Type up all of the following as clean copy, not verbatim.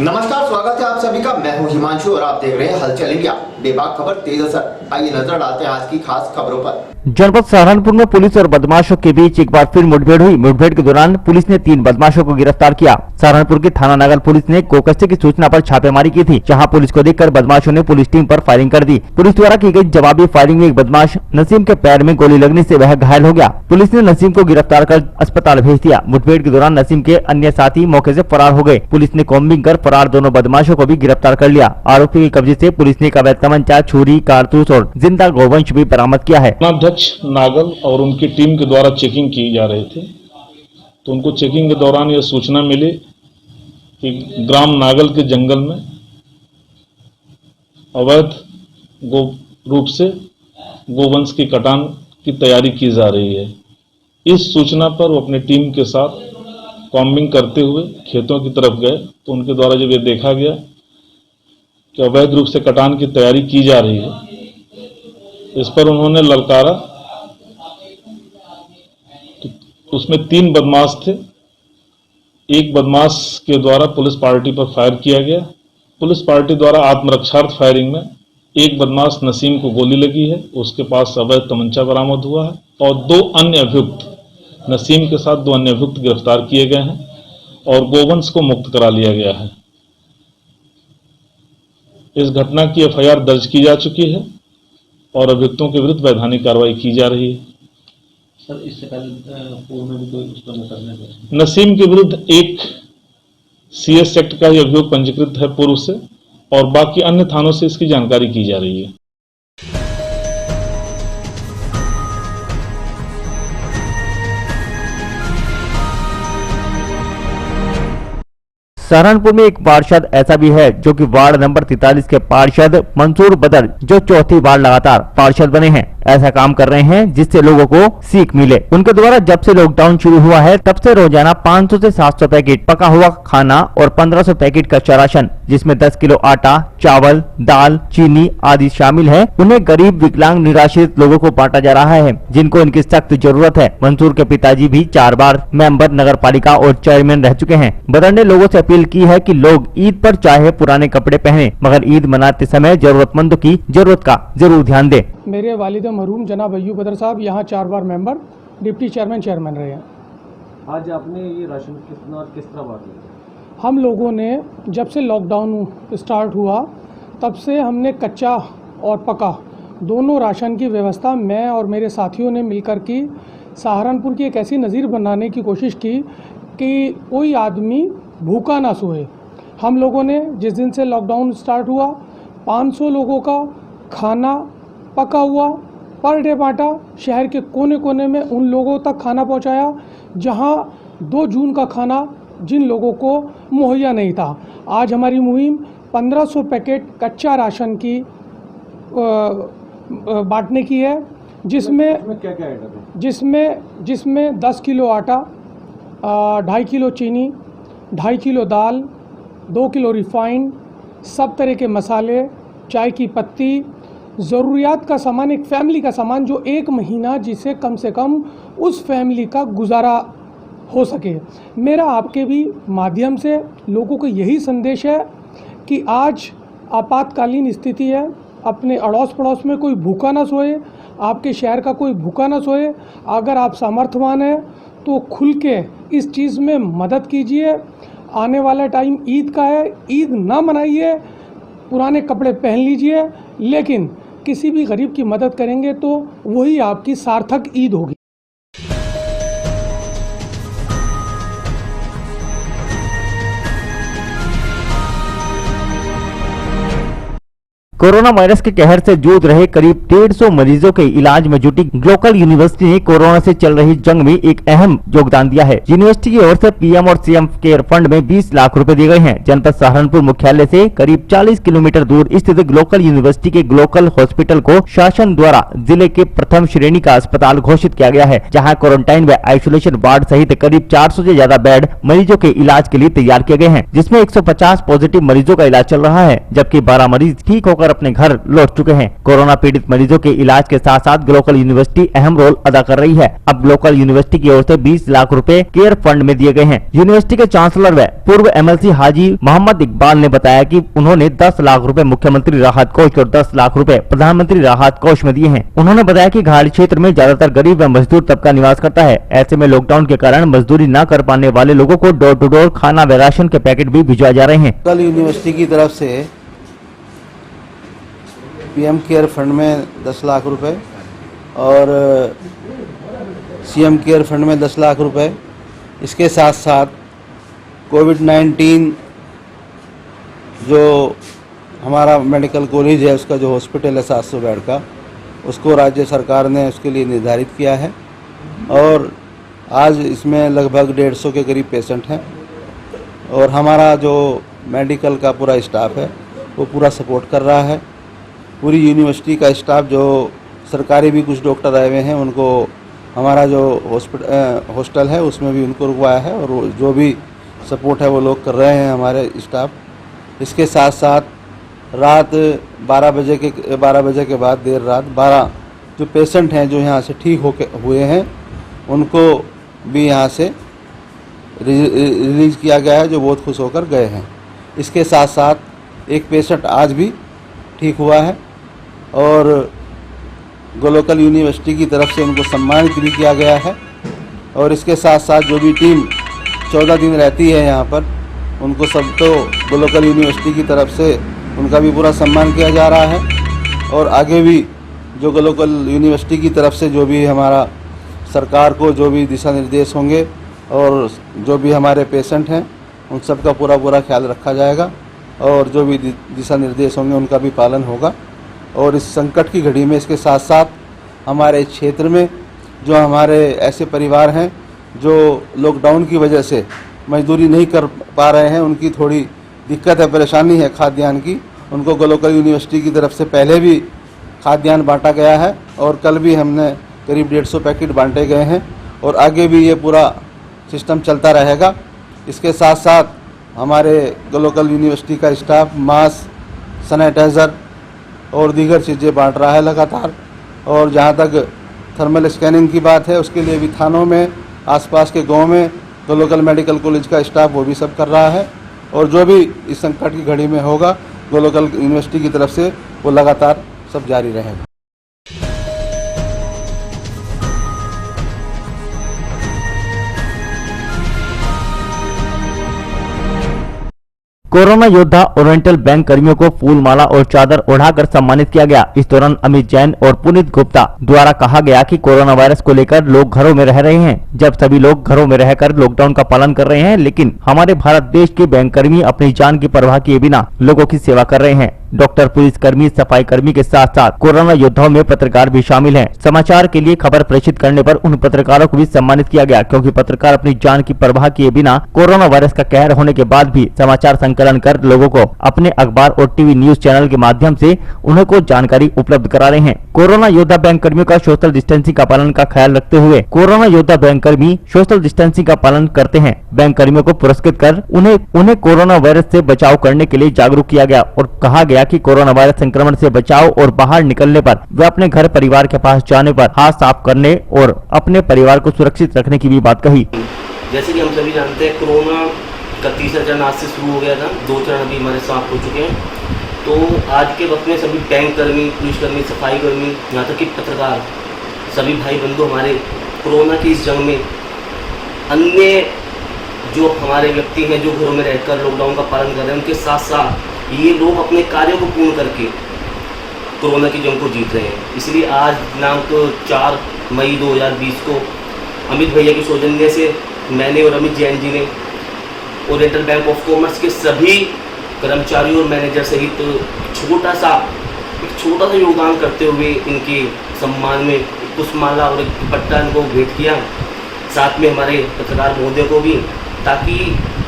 नमस्कार, स्वागत है आप सभी का। मैं हूं हिमांशु और आप देख रहे हैं हलचल इंडिया। बेबाक खबर तेज असर। आइए नजर डालते हैं आज की खास खबरों पर। जनपद सहारनपुर में पुलिस और बदमाशों के बीच एक बार फिर मुठभेड़ हुई। मुठभेड़ के दौरान पुलिस ने 3 बदमाशों को गिरफ्तार किया। सहारनपुर की थाना नगर पुलिस ने गोकस्ते की सूचना पर छापेमारी की थी, जहां पुलिस को देखकर बदमाशों ने पुलिस टीम पर फायरिंग कर दी। पुलिस द्वारा की गई जवाबी फायरिंग में एक बदमाश नसीम के पैर में गोली लगने से वह घायल हो गया। पुलिस ने नसीम को गिरफ्तार कर अस्पताल भेज दिया। मुठभेड़ के दौरान नसीम के अन्य साथी मौके से फरार हो गए। पुलिस ने कॉम्बिंग कर फरार दोनों बदमाशों को भी गिरफ्तार कर लिया। आरोपी के कब्जे से पुलिस ने एक अवैध तमंचा, छुरी, कारतूस और जिंदा गोवंश भी बरामद किया है। अध्यक्ष नागल और उनकी टीम के द्वारा चेकिंग की जा रहे थे, तो उनको चेकिंग के दौरान यह सूचना मिली कि ग्राम नागल के जंगल में अवैध रूप से गोवंश की कटान की तैयारी की जा रही है। इस सूचना पर वो अपनी टीम के साथ कॉम्बिंग करते हुए खेतों की तरफ गए, तो उनके द्वारा जब ये देखा गया कि अवैध रूप से कटान की तैयारी की जा रही है, इस पर उन्होंने ललकारा। तो उसमें 3 बदमाश थे। एक बदमाश के द्वारा पुलिस पार्टी पर फायर किया गया। पुलिस पार्टी द्वारा आत्मरक्षार्थ फायरिंग में एक बदमाश नसीम को गोली लगी है, उसके पास अवैध तमंचा बरामद हुआ है और 2 अन्य अभियुक्त, नसीम के साथ 2 अन्य अभियुक्त गिरफ्तार किए गए हैं और गोवंश को मुक्त करा लिया गया है। इस घटना की FIR दर्ज की जा चुकी है और अभियुक्तों के विरुद्ध वैधानिक कार्रवाई की जा रही है। सर, इससे पहले पूर्व में भी कोई उस पर मुकदमे थे? नसीम के विरुद्ध एक CS एक्ट का ही अभियोग पंजीकृत है पूर्व से, और बाकी अन्य थानों से इसकी जानकारी की जा रही है। सहारनपुर में एक पार्षद ऐसा भी है जो कि वार्ड नंबर 43 के पार्षद मंसूर बदर, जो चौथी बार लगातार पार्षद बने हैं, ऐसा काम कर रहे हैं जिससे लोगों को सीख मिले। उनके द्वारा जब से लॉकडाउन शुरू हुआ है तब से रोजाना 500 से 700 पैकेट पका हुआ खाना और 1500 पैकेट कच्चा राशन, जिसमें 10 किलो आटा, चावल, दाल, चीनी आदि शामिल है, उन्हें गरीब, विकलांग, निराश्रित लोगों को बांटा जा रहा है, जिनको इनकी सख्त जरूरत है। मंसूर के पिताजी भी 4 बार मेंबर नगर पालिका और चेयरमैन रह चुके हैं। बदर ने लोगों से अपील की है कि लोग ईद पर चाहे पुराने कपड़े पहने, मगर ईद मनाते समय जरूरतमंदों की जरूरत का जरूर ध्यान दें। मेरे वालिद मरहूम जनाब अय्यूब बदर साहब यहाँ 4 बार मेंबर, डिप्टी चेयरमैन रहे हैं। आज आपने ये राशन कितना और किस तरह बांटा? हम लोगों ने जब से लॉकडाउन स्टार्ट हुआ तब से हमने कच्चा और पका दोनों राशन की व्यवस्था मैं और मेरे साथियों ने मिलकर की। सहारनपुर की एक ऐसी नज़ीर बनाने की कोशिश की कि कोई आदमी भूखा ना सोए। हम लोगों ने जिस दिन से लॉकडाउन स्टार्ट हुआ 500 लोगों का खाना पका हुआ पर डे बांटा। शहर के कोने कोने में उन लोगों तक खाना पहुंचाया जहां 2 जून का खाना जिन लोगों को मुहैया नहीं था। आज हमारी मुहिम 1500 पैकेट कच्चा राशन की बांटने की है, जिसमें क्या आइटम है? जिसमें 10 किलो आटा, 2.5 किलो चीनी, 2.5 किलो दाल, 2 किलो रिफाइंड, सब तरह के मसाले, चाय की पत्ती, ज़रूरियात का सामान, एक फैमिली का सामान जो 1 महीना जिसे कम से कम उस फैमिली का गुजारा हो सके। मेरा आपके भी माध्यम से लोगों को यही संदेश है कि आज आपातकालीन स्थिति है, अपने अड़ोस पड़ोस में कोई भूखा ना सोए, आपके शहर का कोई भूखा ना सोए। अगर आप सामर्थ्यवान हैं तो खुल के इस चीज़ में मदद कीजिए। आने वाला टाइम ईद का है, ईद ना मनाइए, पुराने कपड़े पहन लीजिए, लेकिन किसी भी गरीब की मदद करेंगे तो वही आपकी सार्थक ईद होगी। कोरोना वायरस के कहर से जूझ रहे करीब 150 मरीजों के इलाज में जुटी ग्लोकल यूनिवर्सिटी ने कोरोना से चल रही जंग में एक अहम योगदान दिया है। यूनिवर्सिटी की ओर से PM और CM केयर फंड में 20 लाख रुपए दिए गए हैं। जनपद सहारनपुर मुख्यालय से करीब 40 किलोमीटर दूर स्थित ग्लोकल यूनिवर्सिटी के ग्लोकल हॉस्पिटल को शासन द्वारा जिले के प्रथम श्रेणी का अस्पताल घोषित किया गया है, जहाँ क्वारंटाइन व आइसोलेशन वार्ड सहित करीब 400 से ज्यादा बेड मरीजों के इलाज के लिए तैयार किए गए हैं, जिसमें 150 पॉजिटिव मरीजों का इलाज चल रहा है, जबकि 12 मरीज ठीक होकर अपने घर लौट चुके हैं। कोरोना पीड़ित मरीजों के इलाज के साथ साथ ग्लोबल यूनिवर्सिटी अहम रोल अदा कर रही है। अब ग्लोबल यूनिवर्सिटी की ओर से 20 लाख रुपए केयर फंड में दिए गए हैं। यूनिवर्सिटी के चांसलर व पूर्व MLC हाजी मोहम्मद इकबाल ने बताया कि उन्होंने 10 लाख रुपए मुख्यमंत्री राहत कोष और 10 लाख रुपए प्रधानमंत्री राहत कोष में दिए हैं। उन्होंने बताया कि घाटी क्षेत्र में ज्यादातर गरीब व मजदूर तबका निवास करता है। ऐसे में लॉकडाउन के कारण मजदूरी न कर पाने वाले लोगों को डोर टू डोर खाना व राशन के पैकेट भी भिजवाए जा रहे हैं। कल यूनिवर्सिटी की तरफ से PM केयर फंड में 10 लाख रुपए और CM केयर फंड में 10 लाख रुपए, इसके साथ साथ कोविड-19 जो हमारा मेडिकल कॉलेज है उसका जो हॉस्पिटल है 700 बेड का, उसको राज्य सरकार ने उसके लिए निर्धारित किया है और आज इसमें लगभग 150 के करीब पेशेंट हैं और हमारा जो मेडिकल का पूरा स्टाफ है वो पूरा सपोर्ट कर रहा है। पूरी यूनिवर्सिटी का स्टाफ जो सरकारी भी कुछ डॉक्टर आए हुए हैं उनको हमारा जो हॉस्टल है उसमें भी उनको रुकवाया है और जो भी सपोर्ट है वो लोग कर रहे हैं हमारे स्टाफ। इसके साथ साथ रात 12 बजे के बाद देर रात 12 जो पेशेंट हैं जो यहाँ से ठीक हुए हैं उनको भी यहाँ से रिलीज़ किया गया है जो बहुत खुश होकर गए हैं। इसके साथ साथ एक पेशेंट आज भी ठीक हुआ है और ग्लोबल यूनिवर्सिटी की तरफ से उनको सम्मानित भी किया गया है और इसके साथ साथ जो भी टीम 14 दिन रहती है यहाँ पर उनको सबको ग्लोबल यूनिवर्सिटी की तरफ से उनका भी पूरा सम्मान किया जा रहा है और आगे भी जो ग्लोबल यूनिवर्सिटी की तरफ से जो भी हमारा सरकार को जो भी दिशा निर्देश होंगे और जो भी हमारे पेशेंट हैं उन सब का पूरा ख्याल रखा जाएगा और जो भी दिशा निर्देश होंगे उनका भी पालन होगा। और इस संकट की घड़ी में इसके साथ साथ हमारे क्षेत्र में जो हमारे ऐसे परिवार हैं जो लॉकडाउन की वजह से मजदूरी नहीं कर पा रहे हैं, उनकी थोड़ी दिक्कत है, परेशानी है खाद्यान्न की, उनको ग्लोबल यूनिवर्सिटी की तरफ से पहले भी खाद्यान्न बांटा गया है और कल भी हमने करीब 150 पैकेट बांटे गए हैं और आगे भी ये पूरा सिस्टम चलता रहेगा। इसके साथ साथ हमारे ग्लोबल यूनिवर्सिटी का स्टाफ मास्क, सैनिटाइज़र और दीगर चीज़ें बांट रहा है लगातार। और जहाँ तक थर्मल स्कैनिंग की बात है उसके लिए भी थानों में, आसपास के गांव में ग्लोबल मेडिकल कॉलेज का स्टाफ वो भी सब कर रहा है और जो भी इस संकट की घड़ी में होगा ग्लोबल यूनिवर्सिटी की तरफ से वो लगातार सब जारी रहेगा। कोरोना योद्धा ओरिएंटल बैंक कर्मियों को फूल माला और चादर ओढ़ाकर सम्मानित किया गया। इस दौरान अमित जैन और पुनीत गुप्ता द्वारा कहा गया कि कोरोना वायरस को लेकर लोग घरों में रह रहे हैं। जब सभी लोग घरों में रहकर लॉकडाउन का पालन कर रहे हैं, लेकिन हमारे भारत देश के बैंक कर्मी अपनी जान की परवाह किए बिना लोगों की सेवा कर रहे हैं। डॉक्टर, पुलिस कर्मी, सफाई कर्मी के साथ साथ कोरोना योद्धाओं में पत्रकार भी शामिल हैं। समाचार के लिए खबर प्रेषित करने पर उन पत्रकारों को भी सम्मानित किया गया, क्योंकि पत्रकार अपनी जान की परवाह किए बिना कोरोना वायरस का कहर होने के बाद भी समाचार संकलन कर लोगों को अपने अखबार और टीवी न्यूज चैनल के माध्यम से उन्हें को जानकारी उपलब्ध करा रहे हैं। कोरोना योद्धा बैंक कर्मियों का सोशल डिस्टेंसिंग का पालन का ख्याल रखते हुए कोरोना योद्धा बैंक कर्मी सोशल डिस्टेंसिंग का पालन करते हैं। बैंक कर्मियों को पुरस्कृत कर उन्हें कोरोना वायरस से बचाव करने के लिए जागरूक किया गया और कहा गया कि कोरोना वायरस संक्रमण से बचाव और बाहर निकलने पर वे अपने घर परिवार के पास जाने पर हाथ साफ करने और अपने परिवार को सुरक्षित रखने की भी बात कही। जैसे कि हम सभी जानते हैं कोरोना का तीसरा चरण आज से शुरू हो गया था, 2 चरण अभी हमारे समाप्त हो चुके हैं। तो आज के वक्त में सभी बैंक कर्मी, पुलिस कर्मी, सफाई कर्मी, यहाँ तक कि पत्रकार, सभी भाई बंधु हमारे कोरोना की इस जंग में अन्य जो हमारे व्यक्ति हैं जो घरों में रहकर लॉकडाउन का पालन कर रहे हैं, उनके साथ साथ ये लोग अपने कार्यों को पूर्ण करके कोरोना की जंग को जीत रहे हैं। इसलिए आज दिनांक 4 मई 2020 को अमित भैया के सौजन्य से मैंने और अमित जैन जी ने ओरिएंटल बैंक ऑफ कॉमर्स के सभी कर्मचारियों और मैनेजर सहित एक छोटा सा योगदान करते हुए इनके सम्मान में पुष्पमाला और एक दुपट्टा इनको भेंट किया। साथ में हमारे पत्रकार महोदय को भी, ताकि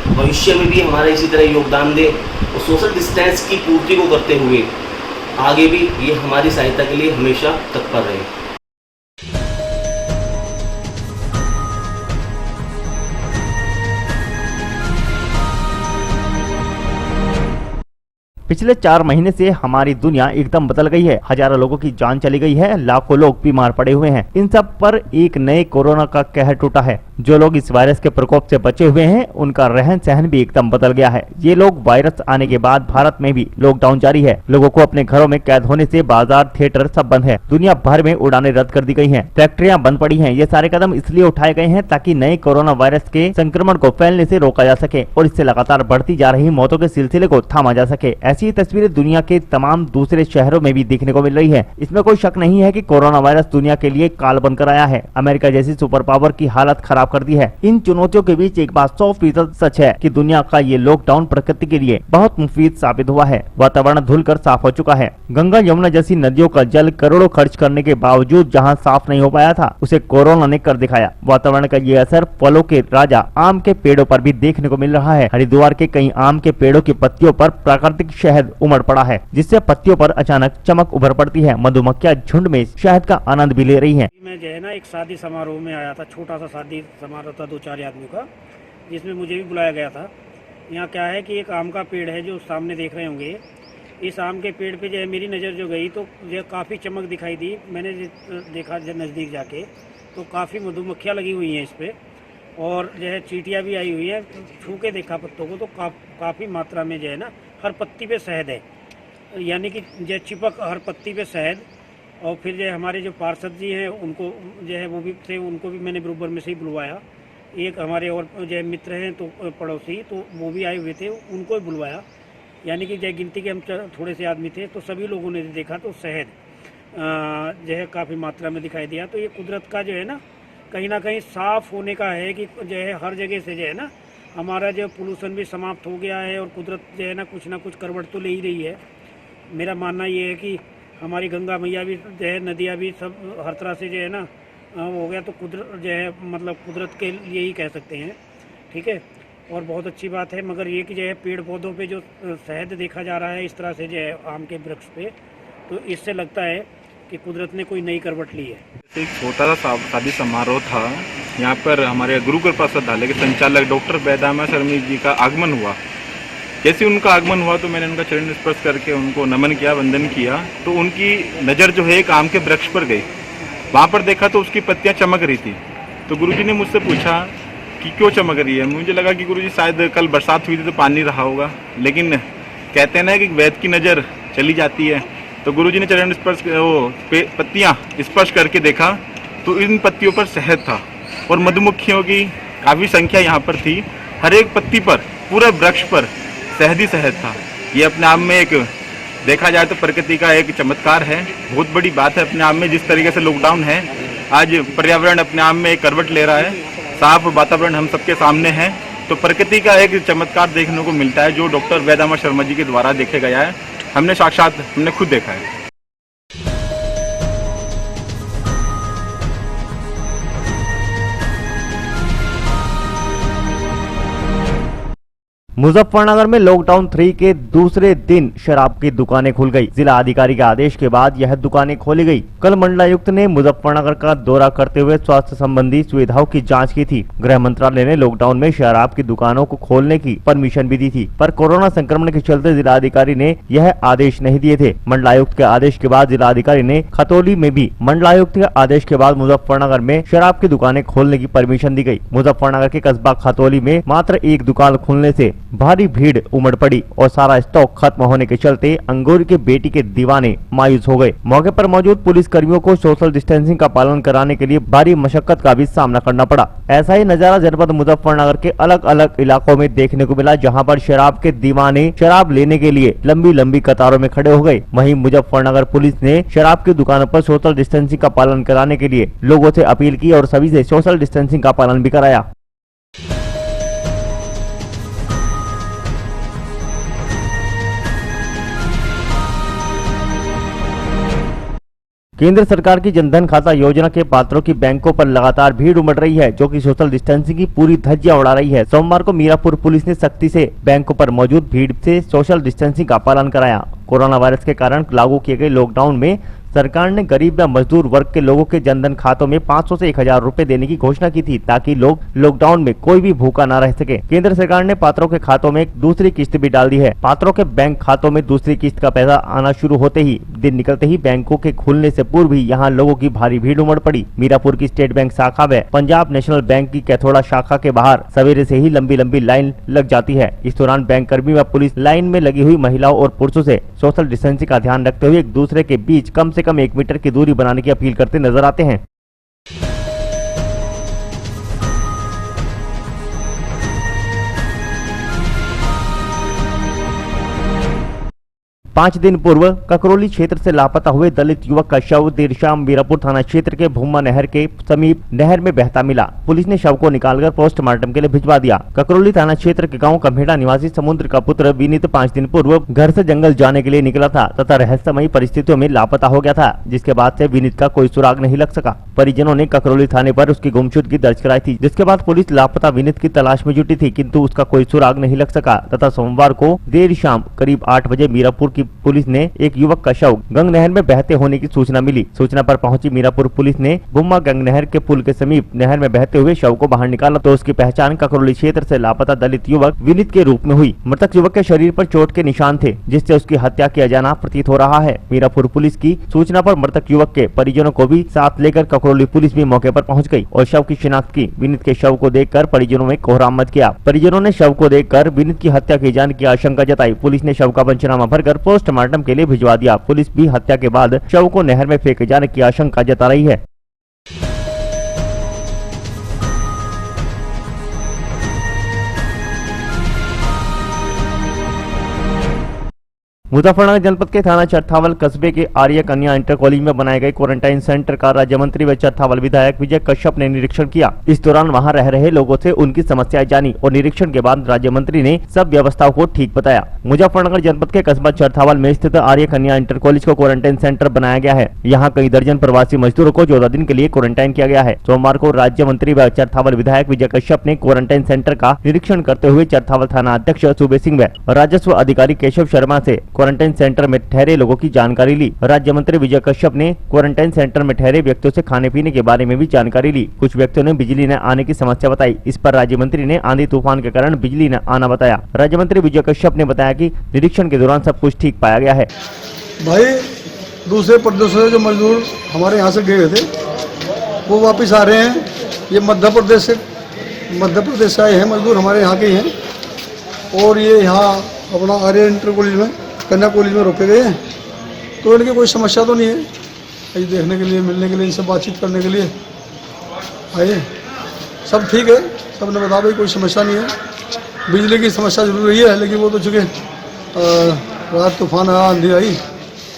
भविष्य में भी हमारा इसी तरह योगदान दें और सोशल डिस्टेंस की पूर्ति को करते हुए आगे भी ये हमारी सहायता के लिए हमेशा तत्पर रहे। पिछले 4 महीने से हमारी दुनिया एकदम बदल गई है। हजारों लोगों की जान चली गई है, लाखों लोग बीमार पड़े हुए हैं। इन सब पर एक नए कोरोना का कहर टूटा है। जो लोग इस वायरस के प्रकोप से बचे हुए हैं, उनका रहन सहन भी एकदम बदल गया है। ये लोग वायरस आने के बाद भारत में भी लॉकडाउन जारी है। लोगों को अपने घरों में कैद होने से बाजार, थिएटर सब बंद है। दुनिया भर में उड़ानें रद्द कर दी गई हैं, फैक्ट्रियां बंद पड़ी हैं। ये सारे कदम इसलिए उठाए गए हैं ताकि नए कोरोना वायरस के संक्रमण को फैलने से रोका जा सके और इससे लगातार बढ़ती जा रही मौतों के सिलसिले को थामा जा सके। ऐसी तस्वीरें दुनिया के तमाम दूसरे शहरों में भी देखने को मिल रही है। इसमें कोई शक नहीं है कि कोरोना वायरस दुनिया के लिए काल बनकर आया है। अमेरिका जैसी सुपर पावर की हालत खराब कर दी है। इन चुनौतियों के बीच एक बात 100% सच है कि दुनिया का ये लॉकडाउन प्रकृति के लिए बहुत मुफीद साबित हुआ है। वातावरण धुलकर साफ हो चुका है। गंगा, यमुना जैसी नदियों का जल करोड़ों खर्च करने के बावजूद जहां साफ नहीं हो पाया था, उसे कोरोना ने कर दिखाया। वातावरण का ये असर फलों के राजा आम के पेड़ों पर भी देखने को मिल रहा है। हरिद्वार के कई आम के पेड़ों की पत्तियों पर प्राकृतिक शहद उमड़ पड़ा है, जिससे पत्तियों पर अचानक चमक उभर पड़ती है। मधुमक्खियां झुंड में शहद का आनंद भी ले रही हैं। मैं जो है ना एक शादी समारोह में आया था, छोटा सा शादी समारोह था 2-4 आदमियों का, जिसमें मुझे भी बुलाया गया था। यहाँ क्या है कि एक आम का पेड़ है जो सामने देख रहे होंगे। इस आम के पेड़ पे जो है मेरी नज़र जो गई तो जो काफ़ी चमक दिखाई दी। मैंने देखा जब नज़दीक जाके तो काफ़ी मधुमक्खियाँ लगी हुई हैं इस पर, और जो है चींटियाँ भी आई हुई हैं। छू के देखा पत्तों को तो काफ़ी मात्रा में जो है ना हर पत्ती पे शहद है, यानी कि जो चिपक हर पत्ती पे शहद। और फिर जो हमारे जो पार्षद जी हैं उनको जो है वो भी थे, उनको भी मैंने बराबर में से ही बुलवाया। एक हमारे और जो मित्र हैं तो पड़ोसी, तो वो भी आए हुए थे, उनको भी बुलवाया। यानी कि जय गिनती के हम थोड़े से आदमी थे, तो सभी लोगों ने देखा तो शहद जो है काफ़ी मात्रा में दिखाई दिया। तो ये कुदरत का जो है ना कहीं साफ़ होने का है कि जो है हर जगह से जो है ना हमारा जो पोल्यूशन भी समाप्त हो गया है और कुदरत जो है ना कुछ करवट तो ले ही रही है। मेरा मानना ये है कि हमारी गंगा मैया भी जो है, नदियाँ भी सब हर तरह से जो है ना हो गया। तो कुदरत जो है मतलब कुदरत के लिए ही कह सकते हैं, ठीक है। और बहुत अच्छी बात है, मगर ये कि जो है पेड़ पौधों पे जो शहद देखा जा रहा है इस तरह से जो है आम के वृक्ष पे, तो इससे लगता है कि कुदरत ने कोई नई करवट ली है। एक छोटा सा शादी समारोह था। यहाँ पर हमारे गुरु कृपा श्रद्धालय के संचालक डॉक्टर वैदामा शर्मा जी का आगमन हुआ। जैसे उनका आगमन हुआ तो मैंने उनका चरण स्पर्श करके उनको नमन किया, वंदन किया। तो उनकी नज़र जो है एक आम के वृक्ष पर गई। वहाँ पर देखा तो उसकी पत्तियाँ चमक रही थी। तो गुरुजी ने मुझसे पूछा कि क्यों चमक रही है। मुझे लगा कि गुरुजी शायद कल बरसात हुई थी तो पानी रहा होगा, लेकिन कहते हैं ना कि वैद्य की नज़र चली जाती है। तो गुरुजी ने चरण स्पर्श पत्तियाँ स्पर्श करके देखा तो इन पत्तियों पर शहद था और मधुमक्खियों की काफ़ी संख्या यहाँ पर थी। हर एक पत्ती पर, पूरे वृक्ष पर शहद ही शहद था। ये अपने आप में एक देखा जाए तो प्रकृति का एक चमत्कार है। बहुत बड़ी बात है अपने आप में। जिस तरीके से लॉकडाउन है, आज पर्यावरण अपने आप में एक करवट ले रहा है, साफ वातावरण हम सबके सामने है, तो प्रकृति का एक चमत्कार देखने को मिलता है जो डॉक्टर वैदामा शर्मा जी के द्वारा देखा गया है। हमने खुद देखा है। मुजफ्फरनगर में लॉकडाउन 3 के दूसरे दिन शराब की दुकानें खुल गई। जिला अधिकारी के आदेश के बाद यह दुकानें खोली गई। कल मंडलायुक्त ने मुजफ्फरनगर का दौरा करते हुए स्वास्थ्य संबंधी सुविधाओं की जांच की थी। गृह मंत्रालय ने लॉकडाउन में शराब की दुकानों को खोलने की परमिशन भी दी थी, पर कोरोना संक्रमण के चलते जिला अधिकारी ने यह आदेश नहीं दिए थे। मंडलायुक्त के आदेश के बाद जिला अधिकारी ने खतौली में भी मंडलायुक्त के आदेश के बाद मुजफ्फरनगर में शराब की दुकानें खोलने की परमिशन दी गई। मुजफ्फरनगर के कस्बा खतौली में मात्र एक दुकान खुलने से भारी भीड़ उमड़ पड़ी और सारा स्टॉक खत्म होने के चलते अंगूर के बेटी के दीवाने मायूस हो गए। मौके पर मौजूद पुलिस कर्मियों को सोशल डिस्टेंसिंग का पालन कराने के लिए भारी मशक्कत का भी सामना करना पड़ा। ऐसा ही नजारा जनपद मुजफ्फरनगर के अलग अलग इलाकों में देखने को मिला, जहां पर शराब के दीवाने शराब लेने के लिए लंबी लंबी कतारों में खड़े हो गए। वहीं मुजफ्फरनगर पुलिस ने शराब की दुकानों पर सोशल डिस्टेंसिंग का पालन कराने के लिए लोगों से अपील की और सभी से सोशल डिस्टेंसिंग का पालन भी कराया। केंद्र सरकार की जनधन खाता योजना के पात्रों की बैंकों पर लगातार भीड़ उमड़ रही है, जो कि सोशल डिस्टेंसिंग की पूरी धज्जियां उड़ा रही है। सोमवार को मीरापुर पुलिस ने सख्ती से बैंकों पर मौजूद भीड़ से सोशल डिस्टेंसिंग का पालन कराया। कोरोना वायरस के कारण लागू किए गए लॉकडाउन में सरकार ने गरीब व मजदूर वर्ग के लोगों के जनधन खातों में 500 से 1000 रुपए देने की घोषणा की थी ताकि लोग लॉकडाउन में कोई भी भूखा न रह सके। केंद्र सरकार ने पात्रों के खातों में दूसरी किस्त भी डाल दी है। पात्रों के बैंक खातों में दूसरी किस्त का पैसा आना शुरू होते ही दिन निकलते ही बैंकों के खुलने से पूर्व ही यहाँ लोगों की भारी भीड़ उमड़ पड़ी। मीरापुर की स्टेट बैंक शाखा व पंजाब नेशनल बैंक की कैथोड़ा शाखा के बाहर सवेरे से ही लंबी लंबी लाइन लग जाती है। इस दौरान बैंक कर्मी व पुलिस लाइन में लगी हुई महिलाओं और पुरुषों से सोशल डिस्टेंसिंग का ध्यान रखते हुए एक दूसरे के बीच कम से कम 1 मीटर की दूरी बनाने की अपील करते नजर आते हैं। 5 दिन पूर्व ककरौली क्षेत्र से लापता हुए दलित युवक का शव देर शाम मीरापुर थाना क्षेत्र के भूमा नहर के समीप नहर में बहता मिला। पुलिस ने शव को निकालकर पोस्टमार्टम के लिए भिजवा दिया। ककरौली थाना क्षेत्र के गांव कम्हेड़ा निवासी समुद्र का पुत्र विनीत 5 दिन पूर्व घर से जंगल जाने के लिए निकला था तथा रहस्यमयी परिस्थितियों में लापता हो गया था, जिसके बाद से विनीत का कोई सुराग नहीं लग सका। परिजनों ने ककरौली थाने पर उसकी गुमशुदगी दर्ज कराई थी, जिसके बाद पुलिस लापता विनीत की तलाश में जुटी थी, किंतु उसका कोई सुराग नहीं लग सका तथा सोमवार को देर शाम करीब 8 बजे मीरापुर की पुलिस ने एक युवक का शव गंग नहर में बहते होने की सूचना मिली। सूचना पर पहुंची मीरापुर पुलिस ने भूमा गंग नहर के पुल के समीप नहर में बहते हुए शव को बाहर निकाला तो उसकी पहचान ककरौली क्षेत्र से लापता दलित युवक विनीत के रूप में हुई। मृतक युवक के शरीर पर चोट के निशान थे, जिससे उसकी हत्या किया जाना प्रतीत हो रहा है। मीरापुर पुलिस की सूचना पर मृतक युवक के परिजनों को भी साथ लेकर ककरौली पुलिस भी मौके पर पहुंच गई और शव की शिनाख्त की। विनीत के शव को देखकर परिजनों में कोहराम मच गया। परिजनों ने शव को देखकर विनीत की हत्या किए जाने की आशंका जताई। पुलिस ने शव का पंचनामा भरकर पोस्टमार्टम के लिए भिजवा दिया। पुलिस भी हत्या के बाद शव को नहर में फेंके जाने की आशंका जता रही है। मुजफ्फरनगर जनपद के थाना चरथावल कस्बे के आर्य कन्या इंटर कॉलेज में बनाए गए क्वारंटाइन सेंटर का राज्य मंत्री व चरथावल विधायक विजय कश्यप ने निरीक्षण किया। इस दौरान वहां रह रहे लोगों से उनकी समस्याएं जानी और निरीक्षण के बाद राज्य मंत्री ने सब व्यवस्थाओं को ठीक बताया। मुजफ्फरनगर जनपद के कस्बा चरथावल में स्थित आर्य कन्या इंटर कॉलेज को क्वारंटाइन सेंटर बनाया गया है। यहाँ कई दर्जन प्रवासी मजदूरों को 14 दिन के लिए क्वारंटाइन किया गया है। सोमवार को राज्य मंत्री व चरथावल विधायक विजय कश्यप ने क्वारंटाइन सेंटर का निरीक्षण करते हुए चरथावल थाना अध्यक्ष सूबे सिंह व राजस्व अधिकारी केशव शर्मा से क्वारंटाइन सेंटर में ठहरे लोगों की जानकारी ली। राज्य मंत्री विजय कश्यप ने क्वारंटाइन सेंटर में ठहरे व्यक्तियों से खाने पीने के बारे में भी जानकारी ली। कुछ व्यक्तियों ने बिजली न आने की समस्या बताई। इस पर राज्य मंत्री ने आंधी तूफान के कारण बिजली न आना बताया। राज्य मंत्री विजय कश्यप ने बताया कि निरीक्षण के दौरान सब कुछ ठीक पाया गया है। भाई दूसरे प्रदेशों से जो मजदूर हमारे यहाँ से गए थे वो वापस आ रहे हैं। ये मध्य प्रदेश से आए हैं मजदूर, हमारे यहाँ के ही हैं और ये यहाँ अपना आर्य इंटर कॉलेज में कन्या कॉलेज में रोके गए हैं। तो इनकी कोई समस्या तो नहीं है। ये देखने के लिए, मिलने के लिए, इनसे बातचीत करने के लिए आए। सब ठीक है, सब ने बताया भाई कोई समस्या नहीं है। बिजली की समस्या जरूर रही है, लेकिन वो तो चूँकि रात तूफान आया, आंधी आई,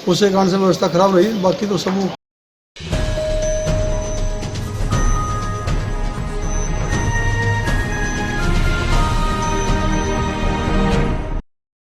उसके कारण से व्यवस्था खराब रही। बाकी तो सब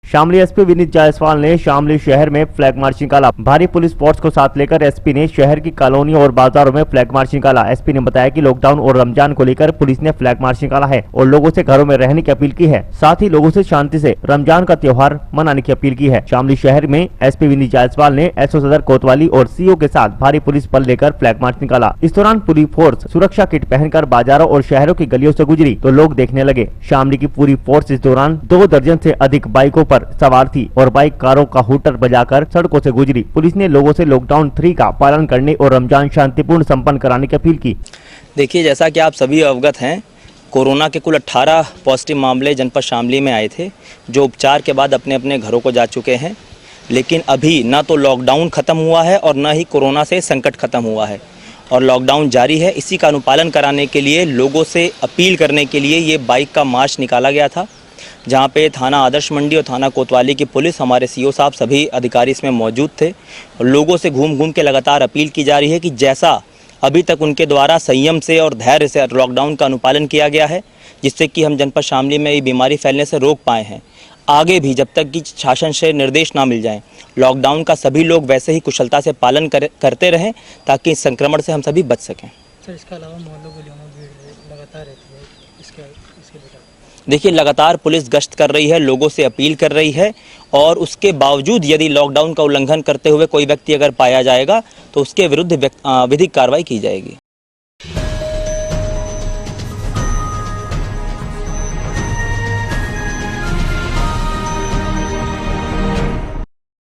शामली एसपी विनीत जायसवाल ने शामली शहर में फ्लैग मार्च निकाला। भारी पुलिस फोर्स को साथ लेकर एसपी ने शहर की कॉलोनियों और बाजारों में फ्लैग मार्च निकाला। एसपी ने बताया कि लॉकडाउन और रमजान को लेकर पुलिस ने फ्लैग मार्च निकाला है और लोगों से घरों में रहने की अपील की है। साथ ही लोगों से शांति से रमजान का त्योहार मनाने की अपील की है। शामली शहर में एसपी विनीत जायसवाल ने एसओ सदर कोतवाली और सीओ के साथ भारी पुलिस बल लेकर फ्लैग मार्च निकाला। इस दौरान पूरी फोर्स सुरक्षा किट पहनकर बाजारों और शहरों की गलियों से गुजरी तो लोग देखने लगे। शामली की पूरी फोर्स इस दौरान 2 दर्जन से अधिक बाइकों पर सवार थी और बाइक कारों का हूटर बजाकर सड़कों से गुजरी। पुलिस ने लोगों से लॉकडाउन 3 का पालन करने और रमजान शांतिपूर्ण संपन्न कराने की अपील की। देखिए, जैसा कि आप सभी अवगत हैं, कोरोना के कुल 18 पॉजिटिव मामले जनपद शामली में आए थे, जो उपचार के बाद अपने अपने घरों को जा चुके हैं। लेकिन अभी ना तो लॉकडाउन खत्म हुआ है और न ही कोरोना से संकट खत्म हुआ है और लॉकडाउन जारी है। इसी का अनुपालन कराने के लिए, लोगों से अपील करने के लिए ये बाइक का मार्च निकाला गया था, जहाँ पे थाना आदर्श मंडी और थाना कोतवाली की पुलिस, हमारे सीओ साहब, सभी अधिकारी इसमें मौजूद थे। लोगों से घूम घूम के लगातार अपील की जा रही है कि जैसा अभी तक उनके द्वारा संयम से और धैर्य से लॉकडाउन का अनुपालन किया गया है, जिससे कि हम जनपद शामली में ये बीमारी फैलने से रोक पाए हैं, आगे भी जब तक कि शासन से निर्देश ना मिल जाएं, लॉकडाउन का सभी लोग वैसे ही कुशलता से पालन करते रहें ताकि इस संक्रमण से हम सभी बच सकें। सर, इसके अलावा मोहल्लों गलियों में भीड़ लगातार रहती है, इसके देखिए, लगातार पुलिस गश्त कर रही है, लोगों से अपील कर रही है और उसके बावजूद यदि लॉकडाउन का उल्लंघन करते हुए कोई व्यक्ति अगर पाया जाएगा तो उसके विरुद्ध विधिक कार्रवाई की जाएगी।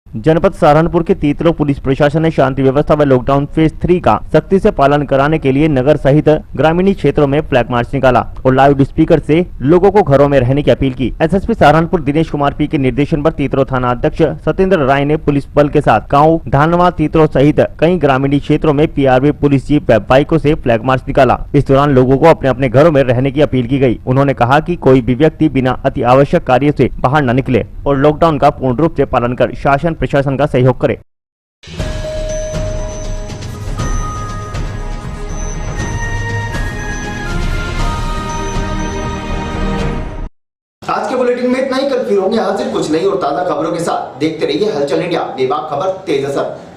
जनपद सहारनपुर के तीतरो पुलिस प्रशासन ने शांति व्यवस्था व लॉकडाउन फेज 3 का सख्ती से पालन कराने के लिए नगर सहित ग्रामीण क्षेत्रों में फ्लैग मार्च निकाला और लाउड स्पीकर से लोगों को घरों में रहने की अपील की। एसएसपी सहारनपुर दिनेश कुमार पी के निर्देशन पर तीतरो थाना अध्यक्ष सत्येंद्र राय ने पुलिस बल के साथ गाँव धानवा तीतरो सहित कई ग्रामीण क्षेत्रों में पीआरबी पुलिस जीप व बाइकों से फ्लैग मार्च निकाला। इस दौरान लोगों को अपने अपने घरों में रहने की अपील की गयी। उन्होंने कहा कि कोई भी व्यक्ति बिना अति आवश्यक कार्य से बाहर न निकले और लॉकडाउन का पूर्ण रूप से पालन कर शासन प्रशासन का सहयोग करे। आज के बुलेटिन में इतना ही। कल फिर होंगे हाजिर कुछ नई और ताजा खबरों के साथ। देखते रहिए हलचल इंडिया, बेबाक खबर तेज असर।